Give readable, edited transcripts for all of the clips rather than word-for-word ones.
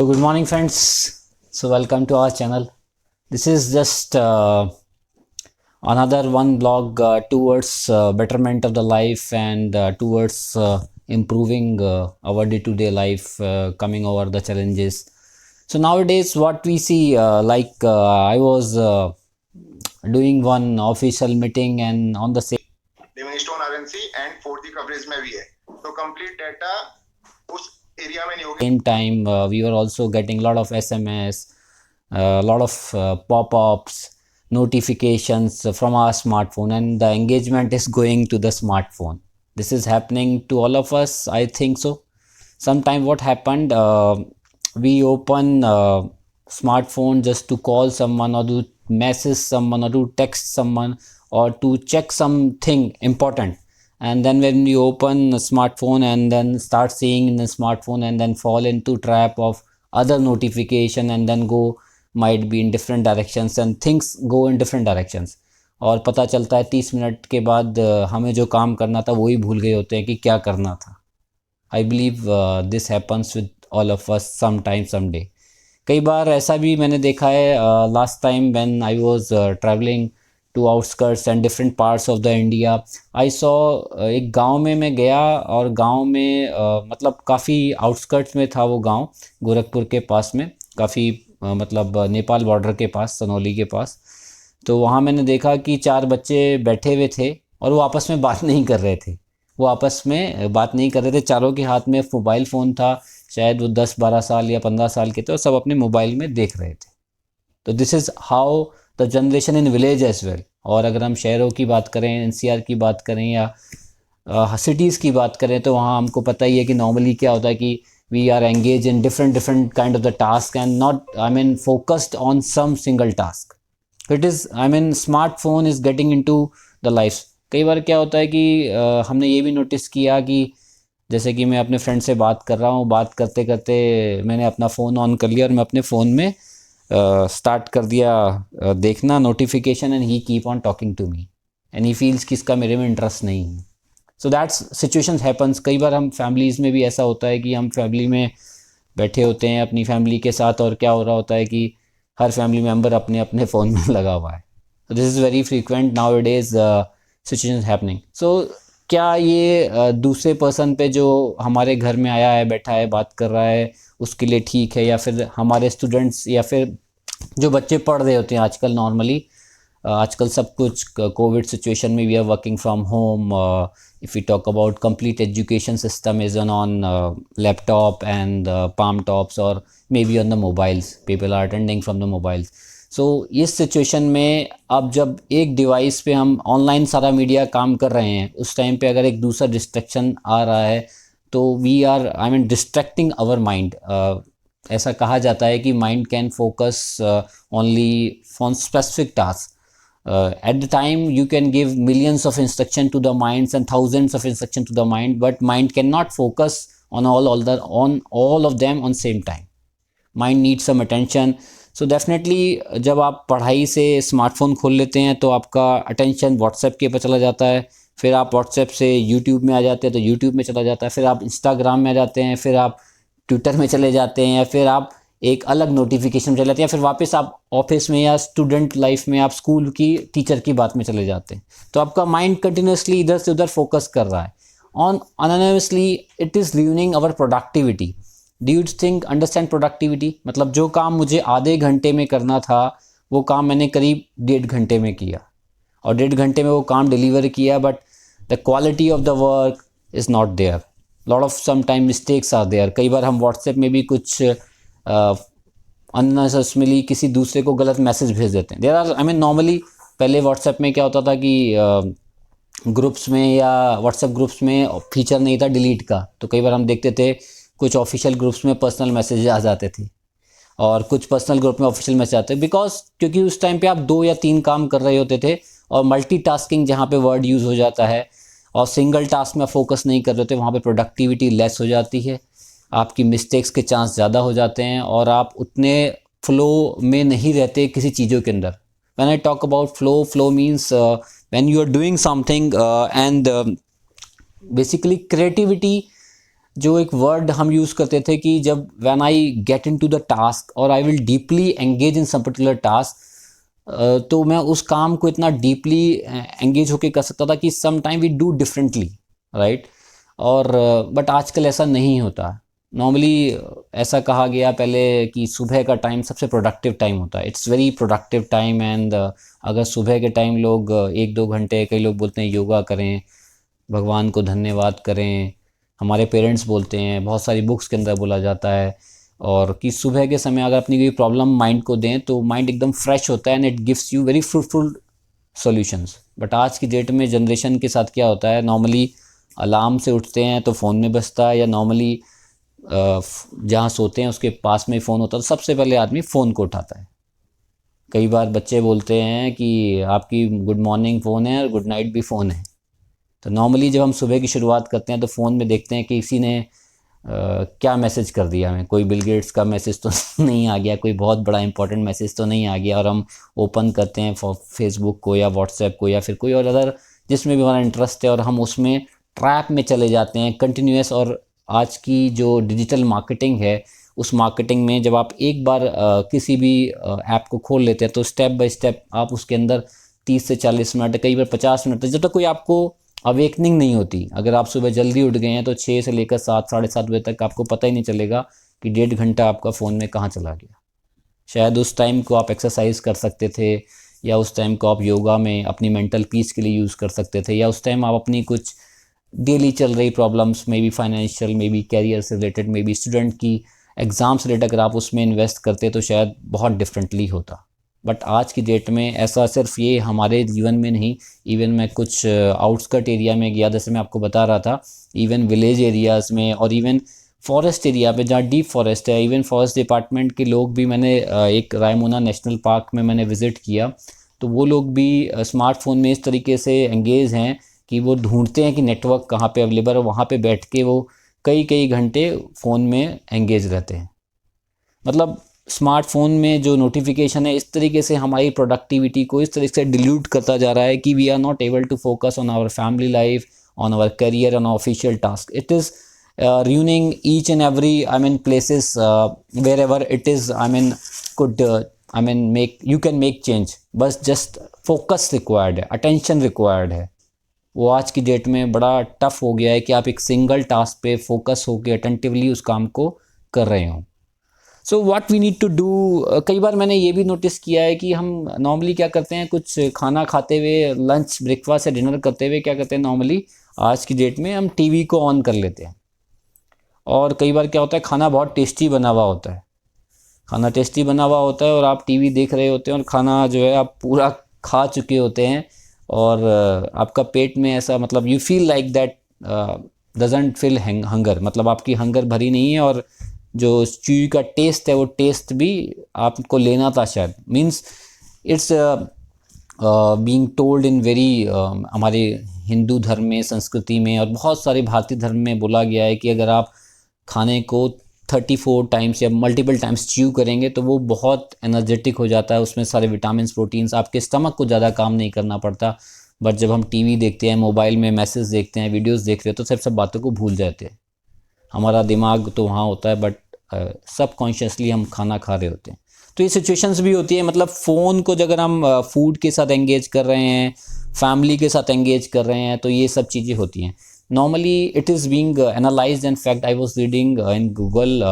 So good morning, friends. So welcome to our channel. This is just another one blog towards betterment of the life and towards improving our day-to-day life, coming over the challenges. So nowadays, what we see, I was doing one official meeting, and on the same Livingstone RNC and 4G coverage में भी है, तो complete data उस area में नहीं होगी। same time, we were also getting a lot of SMS, a lot of pop-ups, notifications from our smartphone, and the engagement is going to the smartphone. This is happening to all of us, I think so. Sometime what happened, we open smartphone just to call someone or to message someone or to text someone or to check something important, and then when we open a smartphone and then start seeing in the smartphone and then fall into trap of other notification and then go might be in different directions and things go in different directions. और पता चलता है 30 minute के बाद हमें जो काम करना था वही भूल गए होते हैं कि क्या करना था. I believe this happens with all of us some time some day. कई बार ऐसा भी मैंने देखा है. Last time when I was travelling to outskirts and different parts of the India, I saw एक गांव में मैं गया और गांव में मतलब काफ़ी आउटस्कर्ट्स में था वो गांव, गोरखपुर के पास में, काफ़ी मतलब नेपाल बॉर्डर के पास, सनौली के पास. तो वहाँ मैंने देखा कि 4 बच्चे बैठे हुए थे और वो आपस में बात नहीं कर रहे थे. वो आपस में बात नहीं कर रहे थे. चारों के हाथ में मोबाइल फ़ोन था. शायद वो 10-12 साल या 15 साल के थे और सब अपने मोबाइल में देख रहे थे. तो this is how the generation in village as well. और अगर हम शहरों की बात करें, एनसीआर की बात करें या सिटीज़ की बात करें, तो वहाँ हमको पता ही है कि नॉर्मली क्या होता है कि we are engage in different kind of the task and not focused on some single task. It is smartphone is getting into the life. कई बार क्या होता है कि हमने ये भी नोटिस किया कि जैसे कि मैं अपने फ्रेंड से बात कर रहा हूँ, बात करते करते मैंने अपना फ़ोन ऑन कर लिया और मैं अपने फ़ोन में स्टार्ट कर दिया देखना notification, and he keep on talking to me and he feels कि इसका मेरे में इंटरेस्ट नहीं है. So that's situations happens. कई बार हम फैमिलीज़ में भी ऐसा होता है कि हम फैमिली में बैठे होते हैं अपनी फैमिली के साथ, और क्या हो रहा होता है कि हर फैमिली मेम्बर अपने अपने फ़ोन में लगा हुआ है. This is very frequent nowadays situation happening. So क्या ये दूसरे पर्सन पे जो हमारे घर में आया है, बैठा है, बात कर रहा है, उसके लिए ठीक है, या फिर हमारे स्टूडेंट्स या फिर जो बच्चे पढ़ रहे होते हैं आजकल नॉर्मली, आजकल सब कुछ कोविड सिचुएशन में we are working from home. If we talk about complete education system is on laptop and palm tops और may be on the mobiles. People are attending from the mobiles. So इस situation में अब जब एक device पे हम online सारा media काम कर रहे हैं, उस टाइम पे अगर एक दूसरा डिस्ट्रैक्शन आ रहा है तो we are distracting our mind. ऐसा कहा जाता है कि mind can focus only on specific task. At the time you can give millions of instruction to the minds and thousands of instruction to the mind, but mind cannot focus on all of them on same time. Mind needs some attention. So definitely जब आप पढ़ाई से smartphone खोल लेते हैं तो आपका attention WhatsApp के पर चला जाता है, फिर आप व्हाट्सएप से यूट्यूब में आ जाते हैं तो यूट्यूब में चला जाता है, फिर आप इंस्टाग्राम में आ जाते हैं, फिर आप ट्विटर में चले जाते हैं, या फिर आप एक अलग नोटिफिकेशन में चले जाते हैं, फिर वापस आप ऑफिस में या स्टूडेंट लाइफ में आप स्कूल की टीचर की बात में चले जाते हैं. तो आपका माइंड कंटिन्यूसली इधर से उधर फोकस कर रहा है. On anonymously it is ruining our productivity. Do you think understand productivity? मतलब जो काम मुझे आधे घंटे में करना था वो काम मैंने करीब 1.5 घंटे में किया, और 1.5 घंटे में वो काम डिलीवर किया, but the quality of the work is not there. Lot of some time mistakes are there. कई बार हम व्हाट्सएप में भी कुछ अननेसेसरीली किसी दूसरे को गलत मैसेज भेज देते हैं. देयर आर नॉर्मली पहले व्हाट्सएप में क्या होता था कि ग्रुप्स में या व्हाट्सएप ग्रुप्स में फीचर नहीं था डिलीट का, तो कई बार हम देखते थे कुछ ऑफिशियल ग्रुप्स में पर्सनल मैसेज आ जाते थे और कुछ पर्सनल ग्रुप में ऑफिशियल मैसेज आते थे, बिकॉज क्योंकि उस टाइम पे आप 2 या 3 काम कर रहे होते थे, और मल्टीटास्किंग जहाँ पे वर्ड यूज़ हो जाता है और सिंगल टास्क में फोकस नहीं कर रहे होते, वहाँ पे प्रोडक्टिविटी लेस हो जाती है, आपकी मिस्टेक्स के चांस ज़्यादा हो जाते हैं और आप उतने फ्लो में नहीं रहते किसी चीज़ों के अंदर. When I talk about flow means when you are doing something and basically creativity जो एक वर्ड हम यूज़ करते थे कि जब when I get into the task और I will deeply engage in some particular task, तो मैं उस काम को इतना डीपली एंगेज होके कर सकता था कि some time we do differently, right. और बट आजकल ऐसा नहीं होता। नॉर्मली ऐसा कहा गया पहले कि सुबह का टाइम सबसे प्रोडक्टिव टाइम होता है, it's very productive time. And अगर सुबह के टाइम लोग 1-2 घंटे, कई लोग बोलते हैं योगा करें, भगवान को धन्यवाद करें, हमारे पेरेंट्स बोलते हैं, बहुत सारी बुक्स के अंदर बोला जाता है, और कि सुबह के समय अगर अपनी कोई प्रॉब्लम माइंड को दें तो माइंड एकदम फ्रेश होता है and it gives you very fruitful solutions. But आज की डेट में जनरेशन के साथ क्या होता है, नॉर्मली अलार्म से उठते हैं तो फ़ोन में बजता है, या नॉर्मली जहाँ सोते हैं उसके पास में फ़ोन होता है तो सबसे पहले आदमी फ़ोन को उठाता है। कई बार बच्चे बोलते हैं कि आपकी गुड मॉर्निंग फ़ोन है और गुड नाइट भी फ़ोन है। तो नॉर्मली जब हम सुबह की शुरुआत करते हैं तो फ़ोन में देखते हैं कि किसी ने क्या मैसेज कर दिया हमें, कोई बिल गेट्स का मैसेज तो नहीं आ गया, कोई बहुत बड़ा इंपॉर्टेंट मैसेज तो नहीं आ गया, और हम ओपन करते हैं फेसबुक को या व्हाट्सएप को या फिर कोई और अदर जिसमें भी हमारा इंटरेस्ट है, और हम उसमें ट्रैप में चले जाते हैं कंटिन्यूस। और आज की जो डिजिटल मार्केटिंग है, उस मार्केटिंग में जब आप एक बार किसी भी ऐप को खोल लेते हैं तो स्टेप बाय स्टेप आप उसके अंदर 30 से 40 मिनट, कई बार 50 मिनट तक, जब तक कोई आपको अवेकनिंग नहीं होती। अगर आप सुबह जल्दी उठ गए हैं तो 6 से लेकर 7, 7:30 बजे तक आपको पता ही नहीं चलेगा कि 1.5 घंटा आपका फ़ोन में कहाँ चला गया। शायद उस टाइम को आप एक्सरसाइज कर सकते थे, या उस टाइम को आप योगा में अपनी मेंटल पीस के लिए यूज़ कर सकते थे, या उस टाइम आप अपनी कुछ डेली चल रही problems, may be financial, may be career से रिलेटेड, मे बी स्टूडेंट की एग्ज़ाम से रिलेटेड, अगर आप उसमें इन्वेस्ट करते तो शायद बहुत डिफरेंटली होता। बट आज की डेट में ऐसा सिर्फ ये हमारे जीवन में नहीं, इवन मैं कुछ आउटस्कर्ट एरिया में गया, जैसे मैं आपको बता रहा था, इवन विलेज एरियाज़ में और इवन फॉरेस्ट एरिया पे जहाँ डीप फॉरेस्ट है, इवन फॉरेस्ट डिपार्टमेंट के लोग भी, मैंने एक रायमोना नेशनल पार्क में मैंने विज़िट किया, तो वो लोग भी स्मार्टफोन में इस तरीके से एंगेज हैं कि वो ढूंढते हैं कि नेटवर्क कहाँ पे अवेलेबल है, वहाँ पे बैठ के वो कई कई घंटे फ़ोन में एंगेज रहते हैं। मतलब स्मार्टफोन में जो नोटिफिकेशन है इस तरीके से हमारी प्रोडक्टिविटी को इस तरीके से डिल्यूट करता जा रहा है कि we are not able to focus on our family life, on our career, on official task. It is ruining each and every, I mean, places wherever it is, I mean, could I mean make, you can make change, बस just focus required है, attention required है। वो आज की date में बड़ा tough हो गया है कि आप एक सिंगल टास्क पे फोकस होकर अटेंटिवली उस काम को कर रहे हो। So what we need to do, कई बार मैंने ये भी नोटिस किया है कि हम नॉर्मली क्या करते हैं, कुछ खाना खाते हुए, लंच ब्रेकफास्ट या डिनर करते हुए क्या करते हैं, नॉर्मली आज की डेट में हम टीवी को ऑन कर लेते हैं। और कई बार क्या होता है, खाना बहुत टेस्टी बना हुआ होता है, खाना टेस्टी बना हुआ होता है और आप टीवी देख रहे होते हैं, और खाना जो है आप पूरा खा चुके होते हैं, और आपका पेट में ऐसा, मतलब you feel like that doesn't feel hunger, मतलब आपकी हंगर भरी नहीं है, और जो चीज़ का टेस्ट है वो टेस्ट भी आपको लेना था शायद। Means it's being told in very, हमारे हिंदू धर्म में, संस्कृति में और बहुत सारे भारतीय धर्म में बोला गया है कि अगर आप खाने को 34 टाइम्स या मल्टीपल टाइम्स च्यू करेंगे तो वो बहुत एनर्जेटिक हो जाता है, उसमें सारे विटामिन्स, प्रोटीन्स, आपके स्टमक को ज़्यादा काम नहीं करना पड़ता। बट जब हम टीवी देखते हैं, मोबाइल में मैसेज देखते हैं, वीडियोस देख रहे हैं, तो सब बातों को भूल जाते हैं। हमारा दिमाग तो वहाँ होता है, बट सबकॉन्शियसली हम खाना खा रहे होते हैं। तो ये सिचुएशंस भी होती है, मतलब फ़ोन को अगर हम फूड के साथ एंगेज कर रहे हैं, फैमिली के साथ एंगेज कर रहे हैं, तो ये सब चीज़ें होती हैं। Normally it is being analysed, in fact I was reading in Google,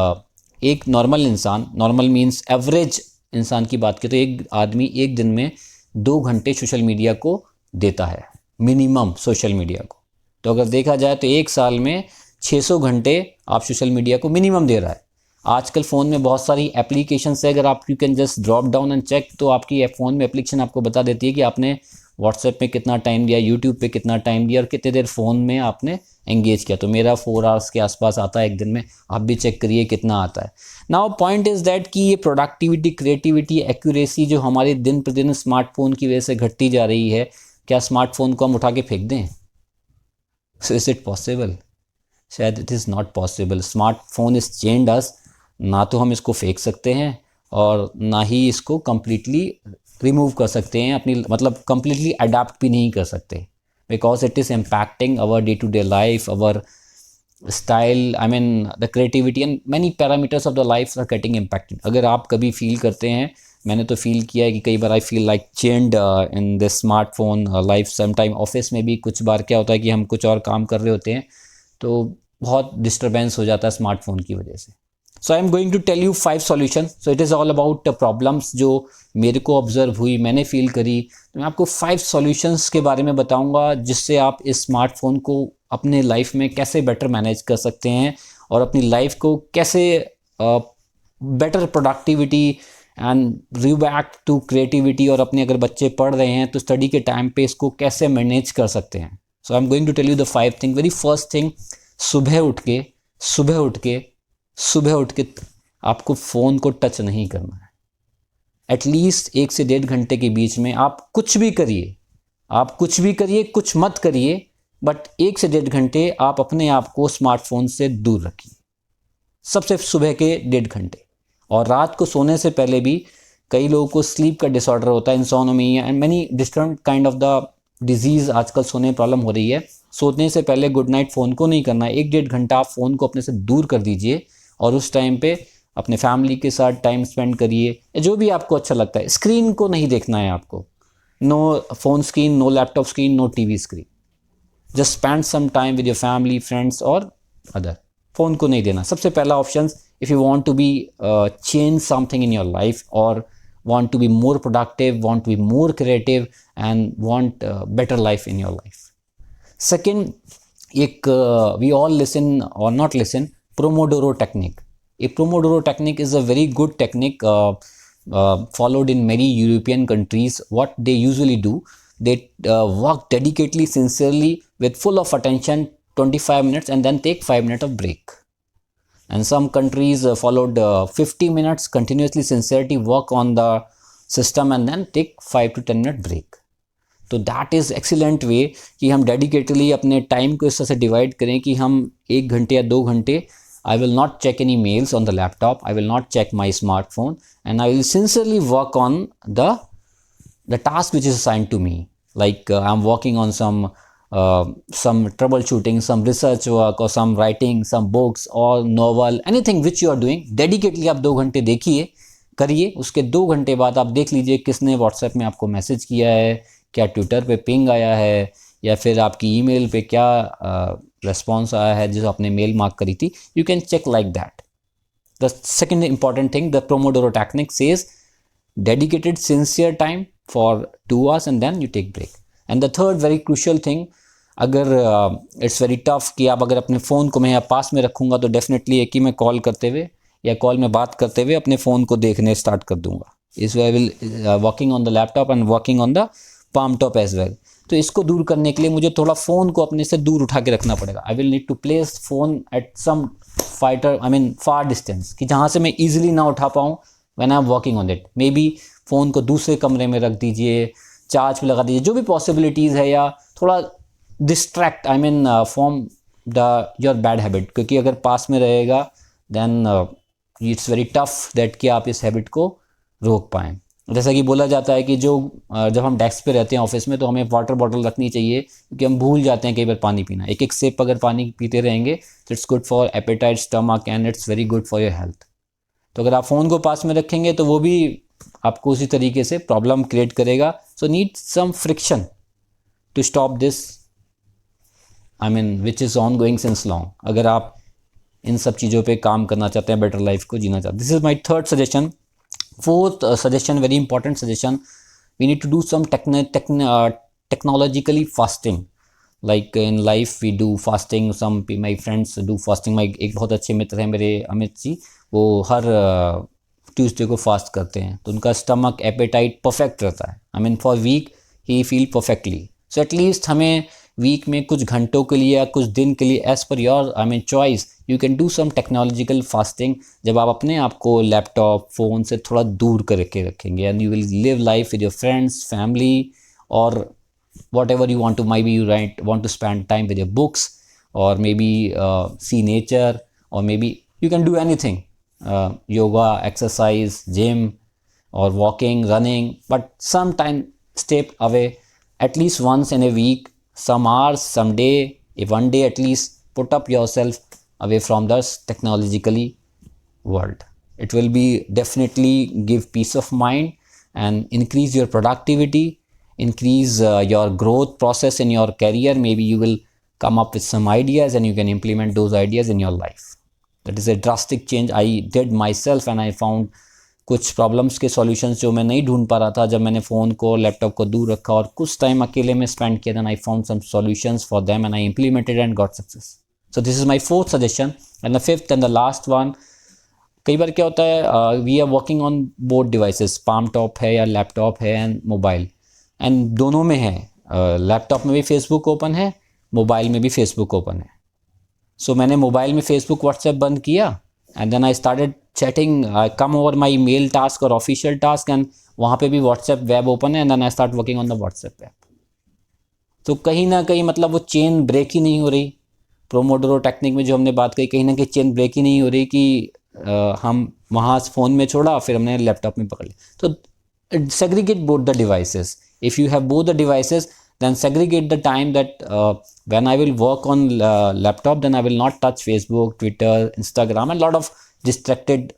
एक नॉर्मल इंसान, नॉर्मल मीन्स एवरेज इंसान की बात करें तो एक आदमी एक दिन में 2 घंटे सोशल मीडिया को देता है, मिनिमम सोशल मीडिया को। तो अगर देखा जाए तो एक साल में 600 घंटे आप सोशल मीडिया को मिनिमम दे रहा है। आजकल फ़ोन में बहुत सारी एप्लीकेशंस है, अगर आप you can just drop down and check, तो आपकी फ़ोन में एप्लीकेशन आपको बता देती है कि आपने व्हाट्सएप पे कितना टाइम दिया, यूट्यूब पे कितना टाइम दिया और कितने देर फ़ोन में आपने एंगेज किया। तो मेरा 4 आवर्स के आसपास आता है एक दिन में, आप भी चेक करिए कितना आता है। नाउ पॉइंट इज़ दैट कि ये प्रोडक्टिविटी, क्रिएटिविटी, एक्यूरेसी जो हमारे दिन प्रतिदिन स्मार्टफोन की वजह से घटती जा रही है, क्या स्मार्टफोन को हम उठा के फेंक दें? So is it possible? शायद it is not possible. Smartphone is changed us, ना तो हम इसको फेंक सकते हैं और ना ही इसको कम्प्लीटली रिमूव कर सकते हैं, अपनी मतलब कम्प्लीटली अडाप्ट भी नहीं कर सकते, because it is impacting our day to day life, our style, I mean the creativity and many parameters of the life are getting impacted. अगर आप कभी फील करते हैं, मैंने तो फील किया है कि कई बार I feel like changed in this smartphone life. Sometime office में भी कुछ बार क्या होता है कि हम कुछ और काम कर रहे होते हैं तो बहुत डिस्टर्बेंस हो जाता है स्मार्टफोन की वजह से. So I am going to tell you 5 solution. So it is all about problems जो मेरे को ऑब्जर्व हुई, मैंने फील करी. तो मैं आपको 5 सॉल्यूशंस के बारे में बताऊंगा जिससे आप इस स्मार्टफोन को अपने लाइफ में कैसे बेटर मैनेज कर सकते हैं और अपनी लाइफ को कैसे बेटर प्रोडक्टिविटी एंड रिबैक टू क्रिएटिविटी, और अपने अगर बच्चे पढ़ रहे हैं तो स्टडी के टाइम पे इसको कैसे मैनेज कर सकते हैं. So I am going to tell you the 5 thing. Very first thing, सुबह उठ के आपको फ़ोन को टच नहीं करना है. एटलीस्ट 1 से 1.5 घंटे के बीच में आप कुछ भी करिए, कुछ मत करिए, बट 1 से 1.5 घंटे आप अपने आप को स्मार्टफोन से दूर रखिए. सबसे सुबह के 1.5 घंटे. और रात को सोने से पहले भी कई लोगों को स्लीप का डिसऑर्डर होता है, insomnia and many different kind of the disease आजकल सोने में प्रॉब्लम हो रही है. सोने से पहले गुड नाइट फ़ोन को नहीं करना है. 1-1.5 घंटा आप फ़ोन को अपने से दूर कर दीजिए और उस टाइम पे अपने फैमिली के साथ टाइम स्पेंड करिए, जो भी आपको अच्छा लगता है. स्क्रीन को नहीं देखना है आपको. No phone screen, no laptop screen, no TV screen. Just spend some time with your family, friends और अदर. फ़ोन को नहीं देना. सबसे पहला option, if you want to be change something in your life और want to be more productive, want to be more creative and want better life in your life. Second, we all listen or not listen, Pomodoro technique. A Pomodoro technique is a very good technique followed in many European countries. What they usually do, they work dedicatedly, sincerely, with full of attention, 25 minutes and then take 5 minutes of break. And some countries followed 50 minutes continuously sincerity work on the system and then take 5 to 10 minute break. तो that is excellent वे कि हम dedicatedly अपने time को इस तरह से divide करें कि हम 1 घंटे या 2 घंटे I will not check any mails on the laptop, I will not check my smartphone and I will sincerely work on the task which is assigned to me. Like I'm working on some troubleshooting, some research work or some writing, some books or novel, anything which you are doing. Dedicatedly आप 2 घंटे देखिए, करिए. उसके 2 घंटे बाद आप देख लीजिए किसने व्हाट्सएप में आपको मैसेज किया है, क्या ट्विटर पे पिंग आया है, या फिर आपकी ईमेल पे क्या रिस्पॉन्स आया है जो आपने मेल मार्क करी थी. You can check like that. The second important thing, the Pomodoro technique says dedicated sincere time for 2 hours and then you take break. And the third very crucial thing, अगर it's very tough कि आप अगर अपने phone को मैं यहाँ पास में रखूँगा तो डेफिनेटली है कि मैं कॉल करते हुए या कॉल में बात करते हुए अपने फ़ोन को देखने स्टार्ट कर दूँगा. इस way I will working on the laptop and working on the palm top as well. तो इसको दूर करने के लिए मुझे थोड़ा फ़ोन को अपने से दूर उठा के रखना पड़ेगा. I will need to place phone at some far distance, कि जहाँ से मैं ईजिली ना उठा पाऊँ when I am working on it. May be phone को दूसरे कमरे में रख दीजिए, चार्ज पे लगा दीजिए, जो भी पॉसिबिलिटीज़ है, या थोड़ा distract from your bad habit. क्योंकि अगर पास में रहेगा then it's very tough that कि आप इस हैबिट को रोक पाएँ. जैसा कि बोला जाता है कि जब हम डेस्क पे रहते हैं ऑफिस में तो हमें वाटर बॉटल रखनी चाहिए, क्योंकि हम भूल जाते हैं कई बार पानी पीना. एक सिप अगर पानी पीते रहेंगे तो it's good for appetite, stomach and it's very good for your health. तो अगर आप फ़ोन को पास में रखेंगे तो वो भी आपको उसी तरीके से प्रॉब्लम क्रिएट करेगा. So need some friction to stop this, which is ongoing since long. अगर आप इन सब चीज़ों पे काम करना चाहते हैं, बेटर लाइफ को जीना चाहते हैं. This is my third suggestion. Fourth suggestion, very important suggestion, we need to do some technologically fasting. Like in life we do fasting, some my friends do fasting. My एक बहुत अच्छे मित्र हैं मेरे, अमित जी, वो हर ट्यूसडे को फास्ट करते हैं. तो उनका स्टमक एपेटाइट परफेक्ट रहता है. For week he feel perfectly. So at least हमें वीक में कुछ घंटों के लिए या कुछ दिन के लिए, as per your choice, you can do some technological fasting. जब आप अपने आप को लैपटॉप, फ़ोन से थोड़ा दूर करके रखेंगे and you will live life with your friends, family, और whatever you want to, maybe you want to spend time with your books, or maybe see nature, or maybe you can do anything, yoga, exercise, gym, or walking, running, but sometime step away, at least once in a week, some hours, some day, if one day at least, put up yourself away from the technologically world. It will be definitely give peace of mind and increase your productivity, increase your growth process in your career. Maybe you will come up with some ideas and you can implement those ideas in your life. That is a drastic change I did myself, and I found कुछ problems के solutions जो मैं नहीं ढूंढ पा रहा था जब मैंने फ़ोन को लैपटॉप को दूर रखा और कुछ टाइम अकेले में स्पेंड किया, then I found some solutions for them and I implemented and got success. So this is my fourth suggestion. And the fifth and the last one, कई बार क्या होता है, we are working on both devices, palm top है या laptop है and mobile, and दोनों में है, लैपटॉप में भी फेसबुक ओपन है, मोबाइल में भी फेसबुक ओपन है. सो मैंने मोबाइल में फेसबुक व्हाट्सएप बंद किया and then I started chatting, I come over my mail task और ऑफिशियल टास्क, एंड वहाँ पे भी व्हाट्सएप वेब ओपन है and then I start working on the WhatsApp app. तो कहीं ना कहीं मतलब वो चेन ब्रेक ही नहीं हो रही. प्रोमोडोरो टेक्निक में जो हमने बात कही, कहीं ना कहीं चेन ब्रेक ही नहीं हो रही कि हम वहाँ फ़ोन में छोड़ा फिर हमने लैपटॉप में पकड़ लिया. तो segregate both the devices. If you have both the devices, then segregate the time that when I will work on laptop, then I will not touch Facebook, Twitter, Instagram, and a lot of distracted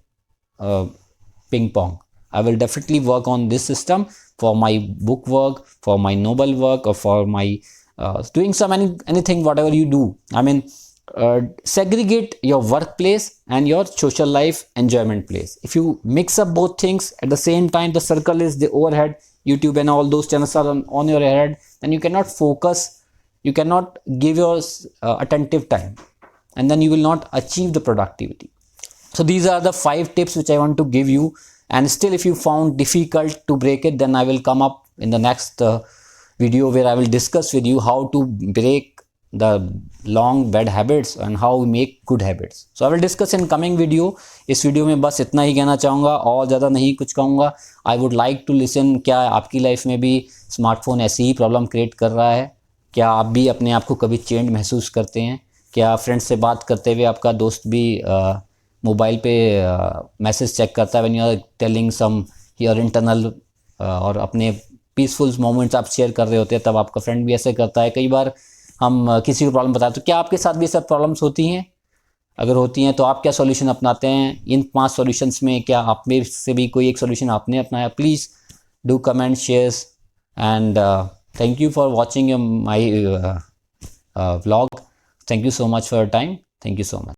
ping pong. I will definitely work on this system for my book work, for my novel work, or for my doing anything whatever you do. I mean, segregate your workplace and your social life enjoyment place. If you mix up both things at the same time, the circle is the overhead, YouTube and all those channels are on your head, then you cannot focus, you cannot give your attentive time, and then you will not achieve the productivity. So these are the 5 tips which I want to give you, and still if you found difficult to break it, then I will come up in the next video where I will discuss with you how to break the long bad habits and how we make good habits. So I will discuss in coming video. इस video में बस इतना ही कहना चाहूँगा और ज़्यादा नहीं कुछ कहूँगा. I would like to listen, क्या आपकी लाइफ में भी स्मार्टफोन ऐसी ही प्रॉब्लम क्रिएट कर रहा है? क्या आप भी अपने आप को कभी चेंज महसूस करते हैं? क्या फ्रेंड्स से बात करते हुए आपका दोस्त भी मोबाइल पे मैसेज चेक करता है when you are telling some your internal, और अपने पीसफुल मोमेंट्स आप शेयर कर रहे होते हैं तब आपका फ्रेंड भी ऐसे करता है? कई बार हम किसी को प्रॉब्लम बताते, तो क्या आपके साथ भी सब प्रॉब्लम्स होती हैं? अगर होती हैं तो आप क्या सॉल्यूशन अपनाते हैं? इन 5 सॉल्यूशंस में क्या आप में से भी कोई एक सॉल्यूशन आपने अपनाया? Please do comment, shares, and thank you for watching my vlog. Thank you so much for your time. Thank you so much.